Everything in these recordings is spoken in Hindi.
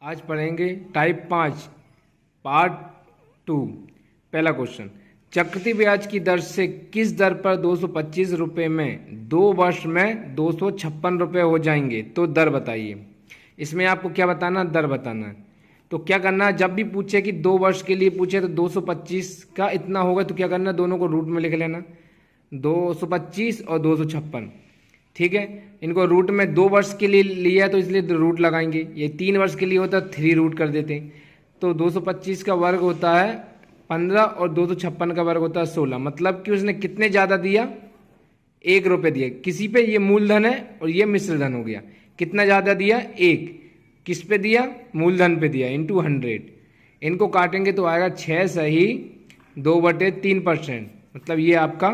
आज पढ़ेंगे टाइप 5 पार्ट 2। पहला क्वेश्चन, चक्रवृद्धि ब्याज की दर से किस दर पर 225 रुपये में 2 वर्ष में 256 रुपये हो जाएंगे, तो दर बताइए। इसमें आपको क्या बताना, दर बताना है। तो क्या करना है, जब भी पूछे कि 2 वर्ष के लिए पूछे तो 225 का इतना होगा, तो क्या करना, दोनों को रूट में लिख लेना, 225 और 256। ठीक है, इनको रूट में 2 वर्ष के लिए लिया तो इसलिए रूट लगाएंगे। ये 3 वर्ष के लिए होता है 3 रूट कर देते हैं। तो 225 का वर्ग होता है 15 और 256 का वर्ग होता है 16। मतलब कि उसने कितने ज़्यादा दिया, 1 रुपये दिया। किसी पे ये मूलधन है और ये मिश्र धन हो गया। कितना ज़्यादा दिया, 1। किस पे दिया, मूलधन पे दिया, इंटू 100। इनको काटेंगे तो आएगा 6 सही 2/3%। मतलब ये आपका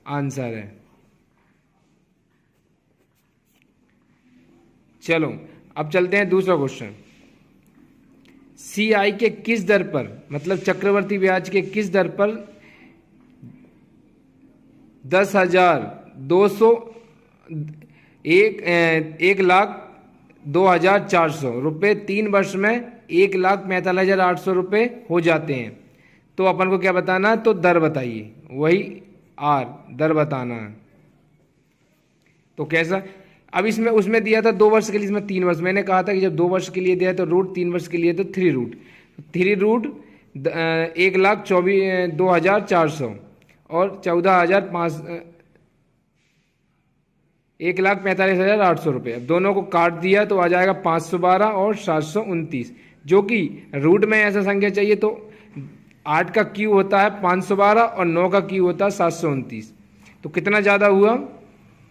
आंसर है। चलो अब चलते हैं दूसरा क्वेश्चन। CI के किस दर पर, मतलब चक्रवर्ती ब्याज के किस दर पर 10,200 1,02,400 रुपये 3 वर्ष में 1,45,800 रुपये हो जाते हैं। तो अपन को क्या बताना है, तो दर बताइए। वही आर, दर बताना है। तो कैसा, अब इसमें उसमें दिया था 2 वर्ष के लिए, इसमें 3 वर्ष। मैंने कहा था कि जब 2 वर्ष के लिए दिया तो रूट, 3 वर्ष के लिए तो 3 रूट। 3 रूट 1,24,2,400 और 1,45,800 रुपये। अब दोनों को काट दिया तो आ जाएगा 512 और 729, जो कि रूट में ऐसा संख्या चाहिए तो 8 का क्यू होता है 512 और 9 का क्यू होता है 729। तो कितना ज़्यादा हुआ,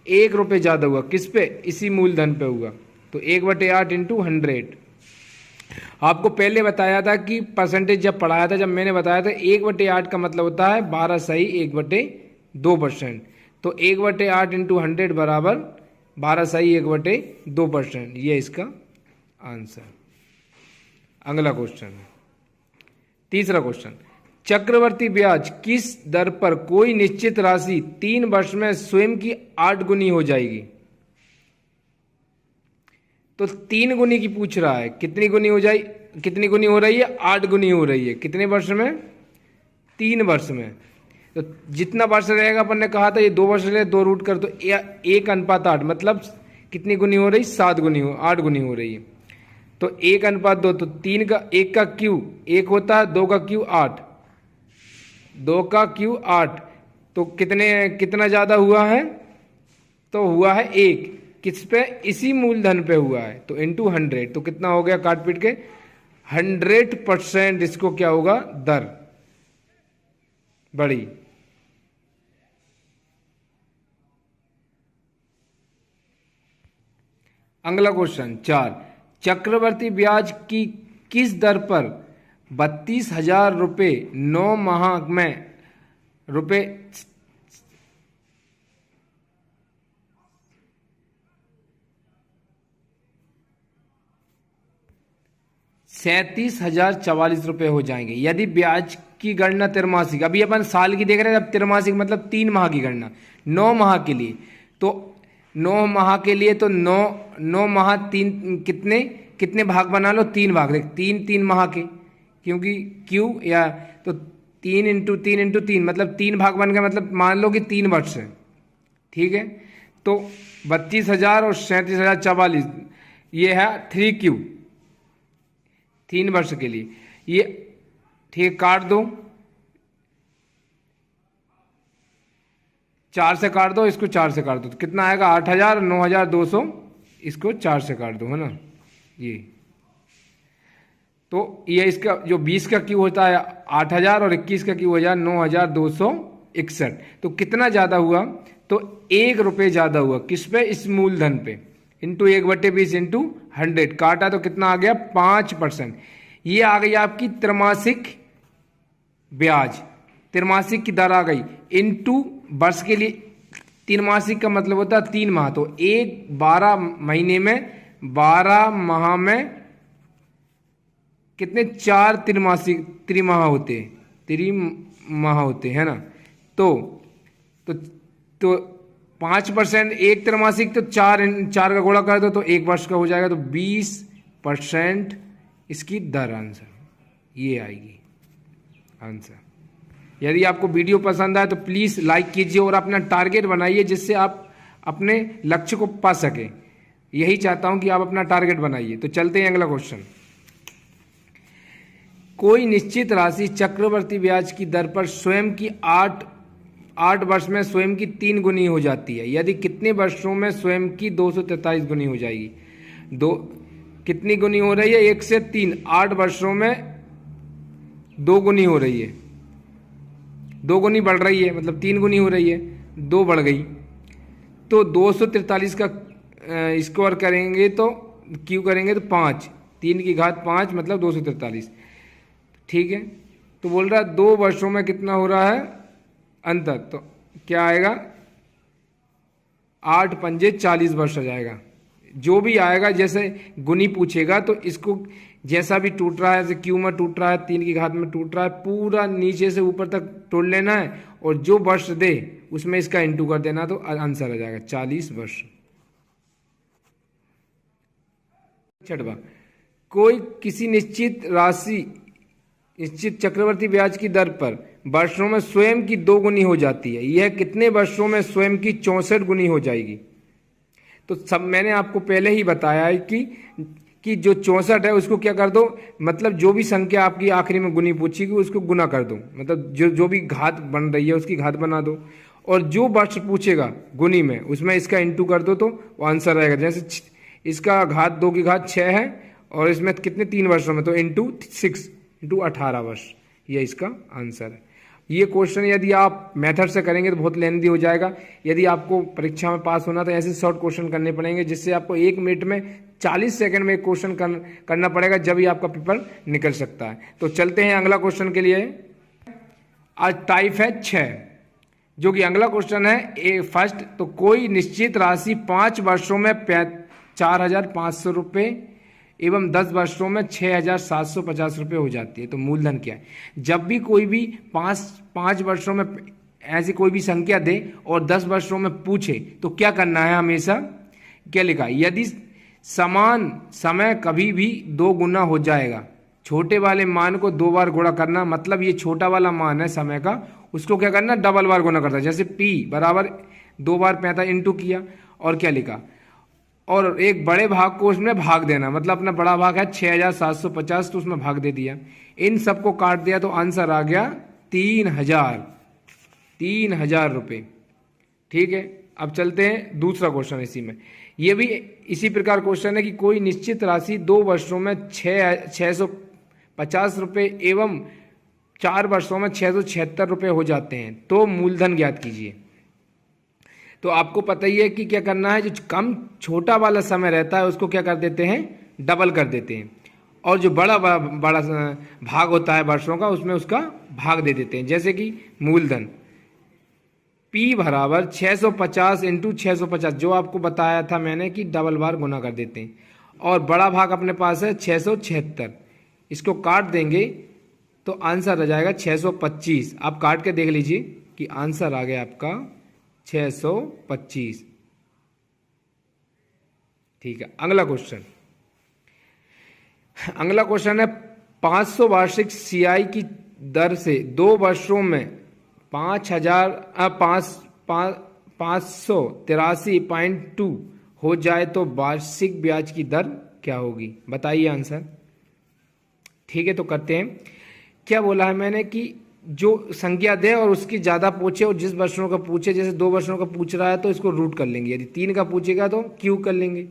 1 रुपये ज़्यादा हुआ। किस पे, इसी मूलधन पे हुआ। तो 1/8 इंटू 100। आपको पहले बताया था कि परसेंटेज जब पढ़ाया था, जब मैंने बताया था 1/8 का मतलब होता है 12 सही 1/2%। तो 1/8 इंटू 100 बराबर 12 सही 1/2%। ये इसका आंसर। अगला क्वेश्चन, तीसरा क्वेश्चन, चक्रवर्ती ब्याज किस दर पर कोई निश्चित राशि 3 वर्ष में स्वयं की 8 गुनी हो जाएगी। तो 3 गुनी की पूछ रहा है, कितनी गुनी हो जाए, कितनी गुनी हो रही है, 8 गुनी हो रही है। कितने वर्ष में, 3 वर्ष में। तो जितना वर्ष रहेगा, अपन ने कहा था ये 2 वर्ष रहे, 2 रूट कर तो 1:8, मतलब कितनी गुनी हो रही, 7 गुनी हो, 8 गुनी हो रही है। तो 1:2, तो 3 का 1 का क्यू 1 होता है, 2 का क्यू 8, 2 का क्यू 8। तो कितना ज्यादा हुआ है, तो हुआ है 1। किस पे, इसी मूलधन पे हुआ है। तो इंटू 100, तो कितना हो गया, काट पीट के 100%। इसको क्या होगा, दर बड़ी। अगला क्वेश्चन 4, चक्रवर्ती ब्याज की किस दर पर 32,000 रुपये 9 माह में रुपये 37,044 रुपये हो जाएंगे यदि ब्याज की गणना त्रैमासिक। अभी अपन साल की देख रहे हैं, अब त्रैमासिक मतलब 3 माह की गणना। 9 माह के लिए, तो 9 माह के लिए तो 9 माह 3 कितने भाग बना लो, 3 भाग। देख 3 माह के, क्योंकि क्यू या तो 3 इंटू 3 मतलब 3 भाग बन गए, मतलब मान लो कि 3 वर्ष है। ठीक है, तो 32,000 और 37,044 ये है 3Q, 3 वर्ष के लिए। ये ठीक, काट दो, 4 से काट दो, इसको 4 से काट दो, तो कितना आएगा 8,000, 9,200, इसको 4 से काट दो, है ना। ये तो ये इसका जो 20 का क्यू होता है 8,000 और 21 का क्यू हो जाए 9,261। तो कितना ज्यादा हुआ, तो 1 रुपये ज्यादा हुआ। किस पे, इस मूलधन पे। इंटू 1/20 इंटू 100, काटा तो कितना आ गया 5%। ये आ गई आपकी त्रैमासिक ब्याज, त्रैमासिक की दर आ गई। इंटू वर्ष के लिए, त्रैमासिक का मतलब होता है 3 माह। तो 12 महीने में, 12 माह में कितने, 4 त्रिमाह होते हैं ना। तो 5%, 1 त्रैमासिक, तो 4 का गुणा कर दो तो 1 वर्ष का हो जाएगा। तो 20% इसकी दर आंसर ये आएगी आंसर। यदि आपको वीडियो पसंद आए तो प्लीज़ लाइक कीजिए और अपना टारगेट बनाइए जिससे आप अपने लक्ष्य को पा सकें। यही चाहता हूं कि आप अपना टारगेट बनाइए। तो चलते हैं अगला क्वेश्चन। कोई निश्चित राशि चक्रवर्ती ब्याज की दर पर स्वयं की 8 वर्ष में स्वयं की 3 गुनी हो जाती है, यदि कितने वर्षों में स्वयं की 243 गुनी हो जाएगी? कितनी गुनी हो रही है? 1 से 3। 8 वर्षों में 2 गुनी हो रही है, 2 गुनी बढ़ रही है, मतलब 3 गुनी हो रही है, 2 बढ़ गई। तो 243 का स्क्वायर करेंगे तो क्यों करेंगे तो 5, 3 की घात 5 मतलब 243। ठीक है, तो बोल रहा है 2 वर्षों में कितना हो रहा है अंतर, तो क्या आएगा? 8 पंजे 40 वर्ष आ जाएगा। जो भी आएगा जैसे गुनी पूछेगा तो इसको जैसा भी टूट रहा है, जैसे क्यू में टूट रहा है, 3 की घात में टूट रहा है, पूरा नीचे से ऊपर तक तोड़ लेना है और जो वर्ष दे उसमें इसका इंटू कर देना तो आंसर आ जाएगा 40 वर्ष। छठवां, कोई किसी निश्चित चक्रवर्ती ब्याज की दर पर वर्षों में स्वयं की 2 गुनी हो जाती है, यह कितने वर्षों में स्वयं की 64 गुनी हो जाएगी? तो सब मैंने आपको पहले ही बताया है कि जो 64 है उसको क्या कर दो, मतलब जो भी संख्या आपकी आखिरी में गुनी पूछेगी उसको गुना कर दो, मतलब जो भी घात बन रही है उसकी घात बना दो, और जो वर्ष पूछेगा गुनी में उसमें इसका इंटू कर दो तो वो आंसर रहेगा। जैसे इसका घात 2 की घात 6 है और इसमें कितने 3 वर्षों में, तो इंटू 6 इंटू 18 वर्ष, ये इसका आंसर है। ये क्वेश्चन यदि आप मेथड से करेंगे तो बहुत लेंदी हो जाएगा। यदि आपको परीक्षा में पास होना तो ऐसे शॉर्ट क्वेश्चन करने पड़ेंगे जिससे आपको 1 मिनट में 40 सेकंड में एक क्वेश्चन करना पड़ेगा, जब ही आपका पेपर निकल सकता है। तो चलते हैं अगला क्वेश्चन के लिए। आज टाइप है 6, जो कि अगला क्वेश्चन है फर्स्ट। तो कोई निश्चित राशि 5 वर्षों में 4,500 रुपये एवं 10 वर्षों में 6,750 रुपये हो जाती है, तो मूलधन क्या है? जब भी कोई भी 5 वर्षों में ऐसी कोई भी संख्या दे और 10 वर्षों में पूछे तो क्या करना है? हमेशा क्या लिखा? यदि समान समय कभी भी 2 गुना हो जाएगा, छोटे वाले मान को 2 बार गुणा करना, मतलब ये छोटा वाला मान है समय का, उसको क्या करना? डबल बार गुणा करता है। जैसे P बराबर 2 बार 45 इंटू किया और क्या लिखा, और एक बड़े भाग को उसमें भाग देना, मतलब अपना बड़ा भाग है 6,750 तो उसमें भाग दे दिया, इन सबको काट दिया तो आंसर आ गया 3,000 रुपये। ठीक है, अब चलते हैं दूसरा क्वेश्चन इसी में। ये भी इसी प्रकार क्वेश्चन है कि कोई निश्चित राशि 2 वर्षों में 650 रुपये एवं 4 वर्षों में 676 रुपये हो जाते हैं, तो मूलधन ज्ञात कीजिए। तो आपको पता ही है कि क्या करना है, जो कम छोटा वाला समय रहता है उसको क्या कर देते हैं? डबल कर देते हैं, और जो बड़ा भाग होता है वर्षों का उसमें उसका भाग दे देते हैं। जैसे कि मूलधन P बराबर 650 इंटू 650, जो आपको बताया था मैंने कि डबल बार गुना कर देते हैं, और बड़ा भाग अपने पास है 676, इसको काट देंगे तो आंसर आ जाएगा 625। आप काट के देख लीजिए कि आंसर आ गया आपका 625। ठीक है, अगला क्वेश्चन है 500 वार्षिक सीआई की दर से 2 वर्षों में 583.2 हो जाए तो वार्षिक ब्याज की दर क्या होगी? बताइए आंसर। ठीक है, तो करते हैं। क्या बोला है मैंने कि जो संख्या दे और उसकी ज़्यादा पूछे और जिस वर्षों का पूछे, जैसे 2 वर्षों का पूछ रहा है तो इसको रूट कर लेंगे, यदि 3 का पूछेगा तो क्यू कर लेंगे।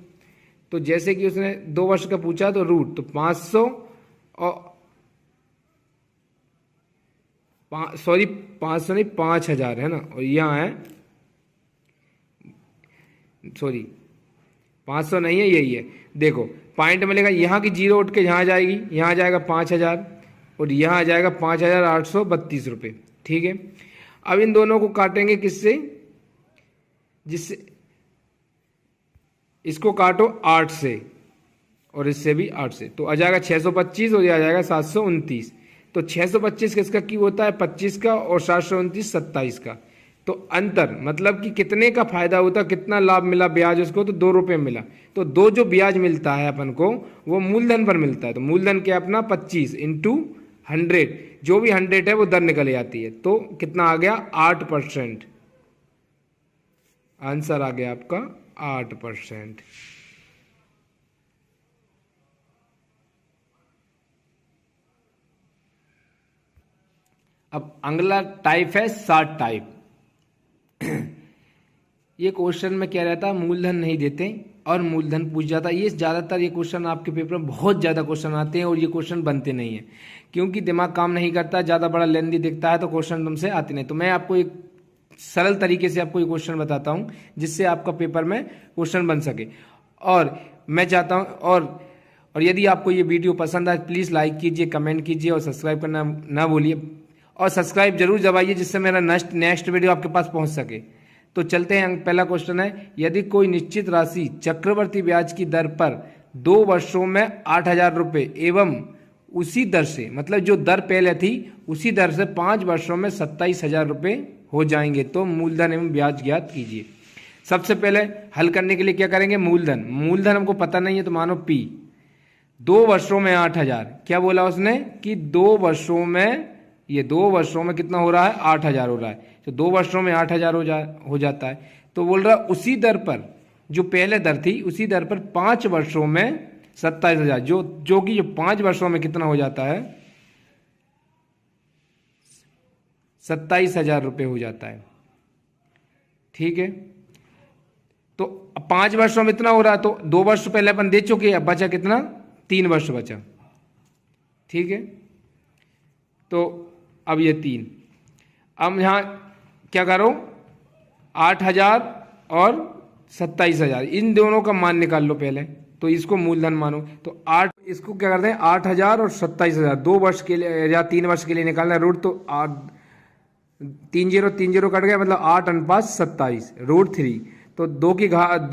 तो जैसे कि उसने 2 वर्ष का पूछा तो रूट, तो 500 और 500 नहीं 5,000 है ना, और यहाँ है 500 नहीं है, यही है। देखो पॉइंट मिलेगा, यहाँ की 0 उठ के यहाँ जाएगी, यहाँ जाएगा 5,000 और यहाँ आ जाएगा 5,832 रुपये। ठीक है, अब इन दोनों को काटेंगे किससे? जिससे इसको काटो 8 से और इससे भी 8 से, तो आ जाएगा 625 और ये आ जाएगा 729। तो 625 किसका क्यों होता है? 25 का, और 729 27 का। तो अंतर मतलब कि कितने का फायदा होता, कितना लाभ मिला ब्याज उसको, तो 2 रुपये मिला। तो दो जो ब्याज मिलता है अपन को वो मूलधन पर मिलता है। तो मूलधन क्या अपना 25 इंटू 100, जो भी 100 है वो दर निकल जाती है। तो कितना आ गया 8%। आंसर आ गया आपका 8%। अब अगला टाइप है शॉर्ट टाइप। ये क्वेश्चन में क्या रहता है, मूलधन नहीं देते और मूलधन पूछ जाता है। ये ज़्यादातर ये क्वेश्चन आपके पेपर में बहुत ज़्यादा क्वेश्चन आते हैं और ये क्वेश्चन बनते नहीं हैं क्योंकि दिमाग काम नहीं करता, ज़्यादा बड़ा लेंदी दिखता है तो क्वेश्चन तुमसे आते नहीं। तो मैं आपको एक सरल तरीके से आपको ये क्वेश्चन बताता हूँ जिससे आपका पेपर में क्वेश्चन बन सके। और मैं चाहता हूँ और यदि आपको ये वीडियो पसंद आए प्लीज़ लाइक कीजिए, कमेंट कीजिए और सब्सक्राइब करना ना भूलिए। और सब्सक्राइब जरूर दबाइए जिससे मेरा नेक्स्ट वीडियो आपके पास पहुंच सके। तो चलते हैं, पहला क्वेश्चन है, यदि कोई निश्चित राशि चक्रवर्ती ब्याज की दर पर 2 वर्षों में 8,000 रुपये एवं उसी दर से, मतलब जो दर पहले थी उसी दर से 5 वर्षों में 27,000 रुपये हो जाएंगे तो मूलधन एवं ब्याज ज्ञात कीजिए। सबसे पहले हल करने के लिए क्या करेंगे, मूलधन हमको पता नहीं है तो मानो P। 2 वर्षों में 8,000, क्या बोला उसने कि 2 वर्षों में, ये 2 वर्षों में कितना हो रहा है 8,000 हो रहा है। तो 2 वर्षों में 8,000 हो जाता है। तो बोल रहा उसी दर पर, जो पहले दर थी उसी दर पर 5 वर्षों में 27,000, जो कि 5 वर्षों में कितना हो जाता है 27,000 रुपये हो जाता है। ठीक है, तो 5 वर्षों में इतना हो रहा है तो 2 वर्ष पहले अपन दे चुके, अब बचा कितना 3 वर्ष बचा। ठीक है, तो अब ये 3, अब यहाँ क्या करो 8,000 और 27,000 इन दोनों का मान निकाल लो पहले, तो इसको मूलधन मानो। तो 8, इसको क्या करते हैं 8,000 और 27,000 2 वर्ष के लिए या 3 वर्ष के लिए निकालना है रूट। तो 3 0 कट गया, मतलब 8:27 रूट 3। तो 2 की घात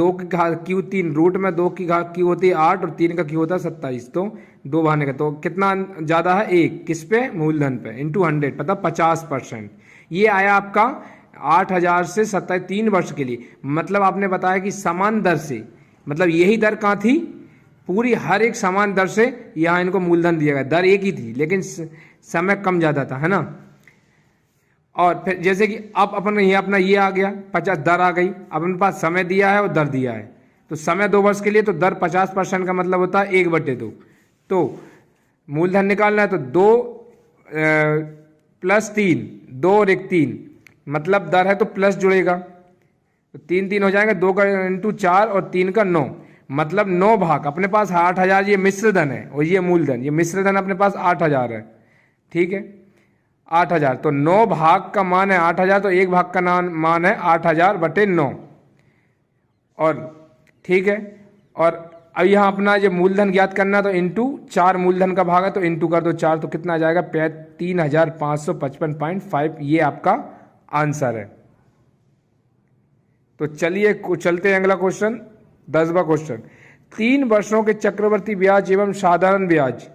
क्यू 3, रूट में 2 की घात क्यू होती है 8 और 3 का क्यू होता है 27। तो 2 बहाने का, तो कितना ज्यादा है 1 किस पे, मूलधन पे, इंटू 100 मतलब 50%। ये आया आपका 8,000 से 27 3 वर्ष के लिए। मतलब आपने बताया कि समान दर से, मतलब यही दर कहाँ थी, पूरी हर एक समान दर से यहाँ इनको मूलधन दिया गया। दर एक ही थी लेकिन समय कम ज्यादा था, है ना। और फिर जैसे कि अब अपन ये अपना ये आ गया 50, दर आ गई, अपने पास समय दिया है और दर दिया है। तो समय 2 वर्ष के लिए, तो दर 50% का मतलब होता है 1/2। तो मूलधन निकालना है तो 2 + 3, 2 और 1 3, मतलब दर है तो प्लस जुड़ेगा, तो 3 3 हो जाएगा, 2 का इंटू 4 और 3 का 9, मतलब 9 भाग। अपने पास 8,000 ये मिश्र धन है और ये मूलधन, ये मिश्र धन अपने पास 8,000 है। ठीक है, 8,000, तो 9 भाग का मान है 8,000, तो 1 भाग का मान है 8,000/9। और ठीक है, और अब यहाँ अपना ये मूलधन ज्ञात करना तो इंटू 4 मूलधन का भाग है तो इंटू कर दो 4, तो कितना आ जाएगा 3,555.5। ये आपका आंसर है। तो चलिए चलते हैं अगला क्वेश्चन, 10वां क्वेश्चन। 3 वर्षों के चक्रवर्ती ब्याज एवं साधारण ब्याज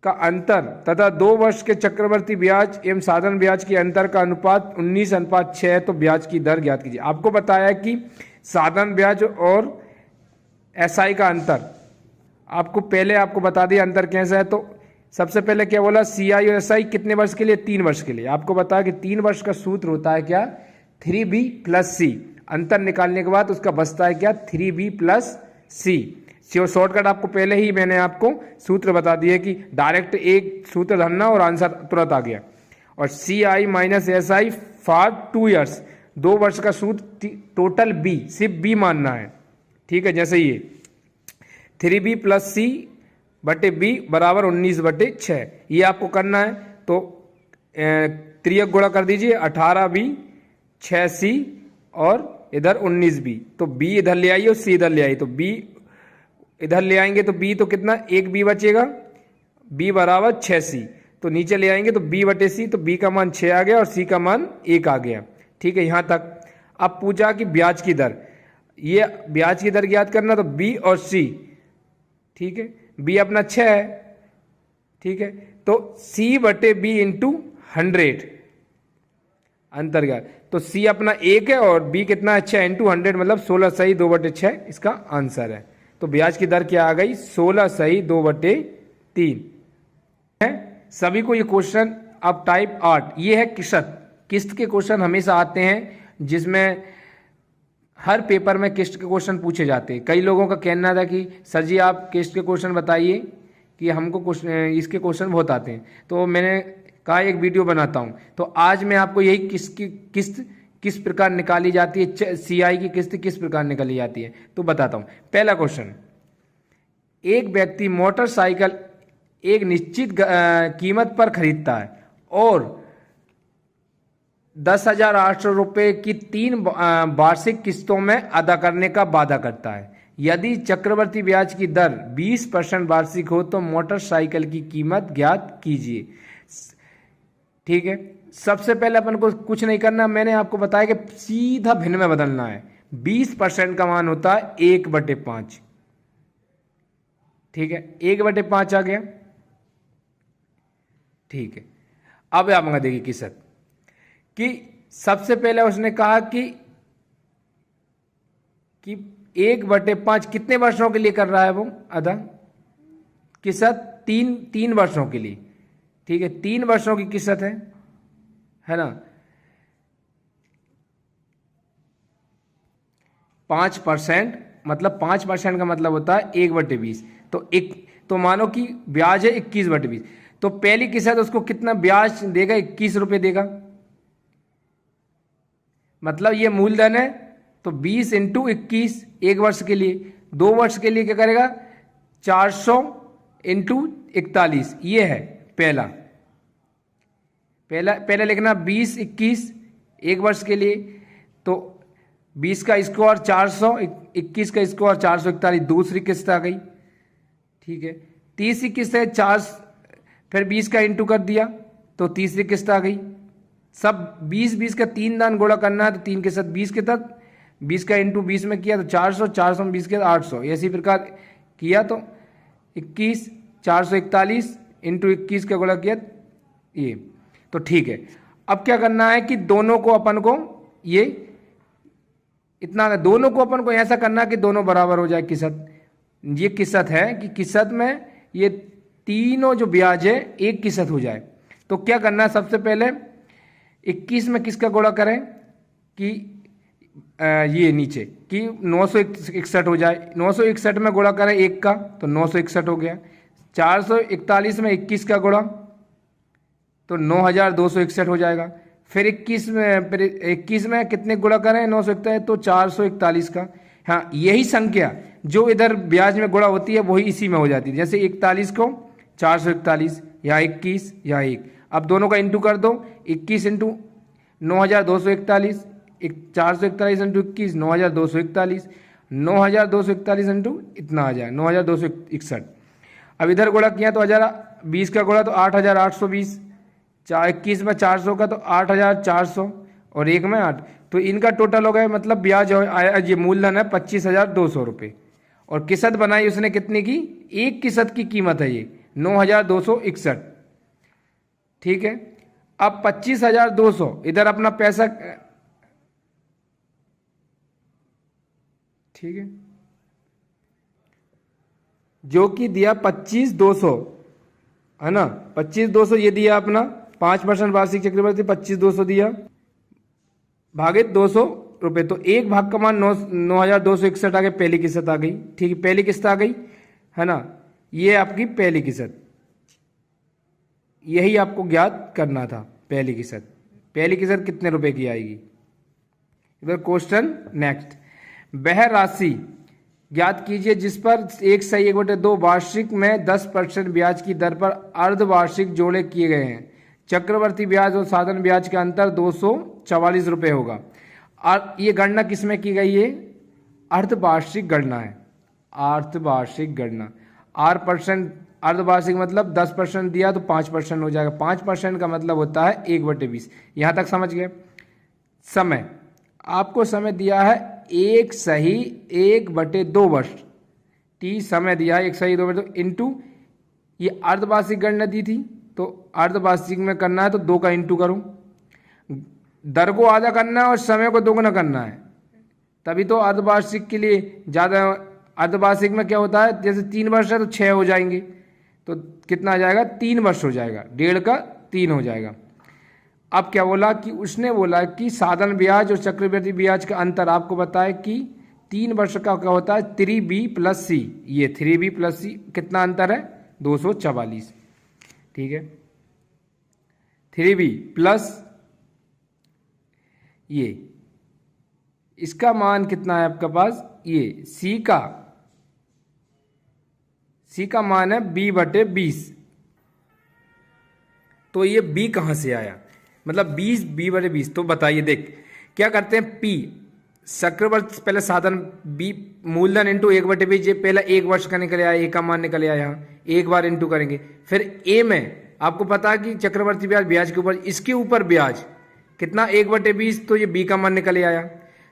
का अंतर तथा 2 वर्ष के चक्रवर्ती ब्याज एवं साधारण ब्याज के अंतर का अनुपात 19:6 है तो ब्याज की दर ज्ञात कीजिए। आपको बताया कि साधारण ब्याज और एसआई का अंतर, आपको पहले आपको बता दिया अंतर कैसा है। तो सबसे पहले क्या बोला, सीआई और एसआई कितने वर्ष के लिए, 3 वर्ष के लिए। आपको बताया कि 3 वर्ष का सूत्र होता है क्या 3b + c। अंतर निकालने के बाद उसका बचता है क्या 3b + c। शॉर्टकट आपको पहले ही मैंने आपको सूत्र बता दिए कि डायरेक्ट एक सूत्र धरना और आंसर तुरंत आ गया। और CI - SI फॉर 2 ईयर्स, 2 वर्ष का सूत्र टोटल B, सिर्फ B मानना है। ठीक है, जैसे ये 3b + c/b बराबर 19/6, ये आपको करना है। तो त्रियक गुणा कर दीजिए, 18b 6c और इधर 19b। तो b इधर ले आइए और c इधर ले आइए, तो b इधर ले आएंगे तो b तो कितना 1b बचेगा, b बराबर 6c। तो नीचे ले आएंगे तो b/c, तो b का मान 6 आ गया और c का मान 1 आ गया। ठीक है, यहां तक। अब पूछा कि ब्याज की दर, ये ब्याज की दर ज्ञात करना, तो b और c। ठीक है, b अपना 6 है। ठीक है, तो c/b × 100, अंतर ज्ञात। तो सी अपना 1 है और बी कितना है 6 इंटू 100 मतलब 16 सही 2/6 इसका आंसर है। तो ब्याज की दर क्या आ गई 16 सही 2/3 है। सभी को ये क्वेश्चन अब टाइप 8 ये है किस्त के क्वेश्चन हमेशा आते हैं जिसमें हर पेपर में किस्त के क्वेश्चन पूछे जाते हैं। कई लोगों का कहना था कि सर जी आप किस्त के क्वेश्चन बताइए कि हमको इसके क्वेश्चन बहुत आते हैं, तो मैंने कहा एक वीडियो बनाता हूं। तो आज मैं आपको यही किस्त किस प्रकार निकाली जाती है, सीआई की किस्त किस प्रकार निकाली जाती है तो बताता हूं। पहला क्वेश्चन, एक व्यक्ति मोटरसाइकिल एक निश्चित कीमत पर खरीदता है और 10,800 रुपये की 3 वार्षिक किस्तों में अदा करने का वादा करता है। यदि चक्रवर्ती ब्याज की दर 20% वार्षिक हो तो मोटरसाइकिल की कीमत ज्ञात कीजिए। ठीक है, सबसे पहले अपन को कुछ नहीं करना, मैंने आपको बताया कि सीधा भिन्न में बदलना है। 20% का मान होता है 1/5। ठीक है, 1/5 आ गया। ठीक है, अब आप देखिए किस्त कि सबसे पहले उसने कहा कि 1/5 कितने वर्षों के लिए कर रहा है वो अदा किस्त 3 वर्षों के लिए। ठीक है, 3 वर्षों की किस्त है ना। 5% मतलब 5% का मतलब होता है 1/20। तो मानो कि ब्याज है 21/20, तो पहली किस्त उसको कितना ब्याज देगा 21 रुपये देगा, मतलब ये मूलधन है। तो 20 इंटू 21 1 वर्ष के लिए, 2 वर्ष के लिए क्या करेगा 400 इंटू 41, ये है पहला लिखना 20 21 1 वर्ष के लिए। तो 20 का स्क्वायर 400, 21 का स्क्वायर 441, दूसरी किस्त आ गई। ठीक है, तीसरी किस्त है 4, फिर 20 का इंटू कर दिया तो तीसरी किस्त आ गई। सब 20 का 3 दान गुणा करना है तो 3 के साथ 20 के तक, 20 का इंटू 20 में किया तो 400, 400 में 20 के 800, इसी प्रकार किया तो 21 441 इंटू 21 का गुणा किया ये। तो ठीक है, अब क्या करना है कि दोनों को अपन को ये इतना, दोनों को अपन को ऐसा करना है कि दोनों बराबर हो जाए किस्त। ये किस्त है कि किस्त में ये तीनों जो ब्याज है एक किस्त हो जाए। तो क्या करना है, सबसे पहले 21 में किसका गुणा करें कि ये नीचे कि 961 हो जाए। 961 में गुणा करें 1 का तो 961 हो गया। 441 में 21 का गुणा तो 9261 हो जाएगा। फिर 21 में कितने गुणा करें 961 तो 441 का। हाँ, यही संख्या जो इधर ब्याज में गुणा होती है वही इसी में हो जाती है। जैसे 41 को 441 या 21 या 1, अब दोनों का इंटू कर दो। 21 इंटू 9241, 441 इंटू 21 9241, 9241 इंटू इतना आ जाए 9261। अब इधर गुणा किया तो 20 का गुणा तो 8820, 21 में 400 का तो 8400 और 1 में 8, तो इनका टोटल हो गया, मतलब ब्याज आया ये मूलधन है 25,200 रुपये। और किस्त बनाई उसने कितने की, एक किस्त की कीमत है ये 9261। ठीक है, अब 25,200 इधर अपना पैसा, ठीक है, जो कि दिया 25,200 है ना। 25,200 ये दिया अपना 5% वार्षिक चक्रवृद्धि 25,200 दिया भागित 200 रुपये, तो एक भाग का मान 9,261 आ गया, पहली किस्त आ गई। ठीक है, पहली किस्त आ गई है ना, ये आपकी पहली किस्त, यही आपको ज्ञात करना था। पहली किस्त कितने रुपए की आएगी। इधर क्वेश्चन नेक्स्ट, वह राशि ज्ञात कीजिए जिस पर 1 सही 1/2 वार्षिक में 10% ब्याज की दर पर अर्धवार्षिक जोड़े किए गए हैं। चक्रवर्ती ब्याज और साधन ब्याज का अंतर 244 रुपये होगा। और ये गणना किसमें की गई है, अर्धवार्षिक गणना है, अर्धवार्षिक गणना। अर्धवार्षिक मतलब 10% दिया तो 5% हो जाएगा। 5% का मतलब होता है 1/20। यहां तक समझ गए। समय, आपको समय दिया है 1 सही 1/2 वर्ष, टी समय दिया है 1 सही 2/2 इंटू ये अर्धवार्षिक गणना दी थी, तो अर्धवार्षिक में करना है तो 2 का इंटू करूं। दर को आधा करना है और समय को दोगुना करना है, तभी तो अर्धवार्षिक के लिए ज़्यादा। अर्धवार्षिक में क्या होता है, जैसे 3 वर्ष है तो 6 हो जाएंगे, तो कितना आ जाएगा, 3 वर्ष हो जाएगा, 1.5 का 3 हो जाएगा। अब क्या बोला कि उसने बोला कि साधारण ब्याज और चक्रवृद्धि ब्याज का अंतर आपको बताए कि 3 वर्ष का क्या होता है 3B + C, ये 3B + C कितना अंतर है 244, ठीक है। 3B प्लस ये, इसका मान कितना है आपके पास, ये C का मान है B/20। तो ये B कहाँ से आया, मतलब 20 B/20। तो बताइए, देख क्या करते हैं, P चक्रवर्ती पहले साधन B मूलधन इंटू 1/20, ये पहला 1 वर्ष का निकले आया, A का मान निकले आया, यहाँ एक बार इंटू करेंगे। फिर A में आपको पता है कि चक्रवर्ती ब्याज के ऊपर, इसके ऊपर ब्याज कितना 1/20, तो ये B का मान निकले आया।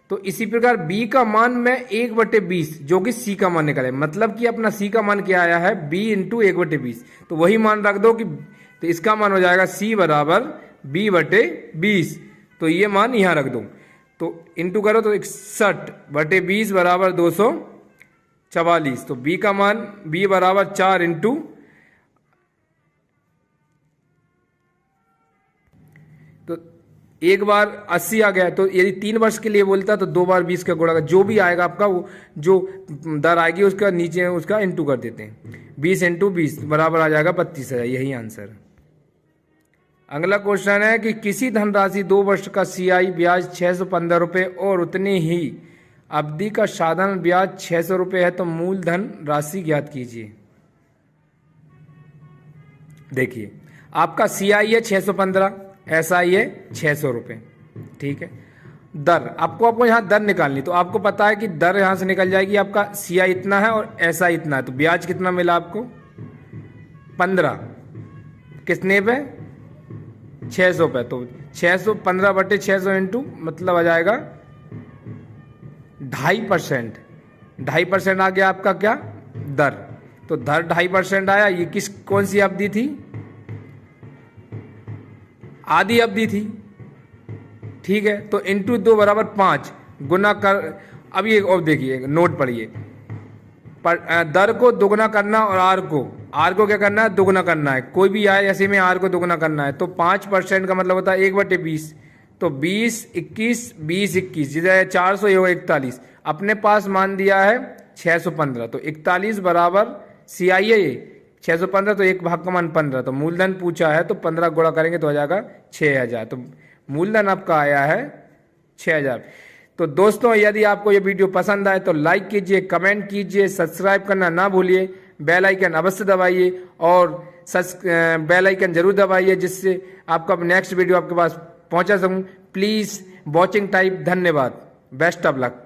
तो इसी प्रकार B का मान में 1/20 जो कि C का मान निकले, मतलब कि अपना C का मान क्या आया है B × 1/20, तो वही मान रख दो कि, तो इसका मान हो जाएगा C = B/20। तो ये मान यहां रख दो, तो इंटू करो तो 61/20 = 244। तो B का मान B = 4 इंटू, तो एक बार 80 आ गया। तो यदि 3 वर्ष के लिए बोलता तो 2 बार 20 का गुणा, जो भी आएगा आपका, वो जो दर आएगी उसका नीचे उसका इंटू कर देते हैं। 20 × 20 बराबर आ जाएगा 32,000, यही आंसर। अगला क्वेश्चन है कि किसी धनराशि 2 वर्ष का CI ब्याज 615 रुपये और उतनी ही अवधि का साधारण ब्याज 600 रुपये है, तो मूलधन राशि ज्ञात कीजिए। देखिए आपका CI है 615, SI है 600 रुपये, ठीक है। दर आपको यहाँ दर निकालनी, तो आपको पता है कि दर यहाँ से निकल जाएगी, आपका CI इतना है और SI इतना है, तो ब्याज कितना मिला आपको 15, कितने पे 600 पे। तो 615/600 इंटू मतलब आ जाएगा 2.5%, 2.5% आ गया आपका क्या दर। तो दर 2.5% आया, ये कौन सी अवधि थी, आधी अवधि थी, ठीक है। तो इंटू 2 = 5 गुना कर, अब ये और देखिए नोट पढ़िए, दर को दोगुना करना और आर को क्या करना है, दोगुना करना है। कोई भी आए ऐसे में आर को दोगुना करना है, तो 5% का मतलब होता है 1/20। तो 20 21 20 21 जिधर 400 ये 41, अपने पास मान दिया है 615, तो 41 बराबर CI है ये 615, तो 1 भाग का मान 15, तो मूलधन पूछा है तो 15 गुणा करेंगे तो आ जाएगा 6000, तो मूलधन आपका आया है 6000। तो दोस्तों यदि आपको ये वीडियो पसंद आए तो लाइक कीजिए, कमेंट कीजिए, सब्सक्राइब करना ना भूलिए, बेल आइकन अवश्य दबाइए और बेल आइकन जरूर दबाइए, जिससे आपका नेक्स्ट वीडियो आपके पास पहुंचा सकूं। प्लीज़ वॉचिंग टाइप, धन्यवाद, बेस्ट ऑफ लक।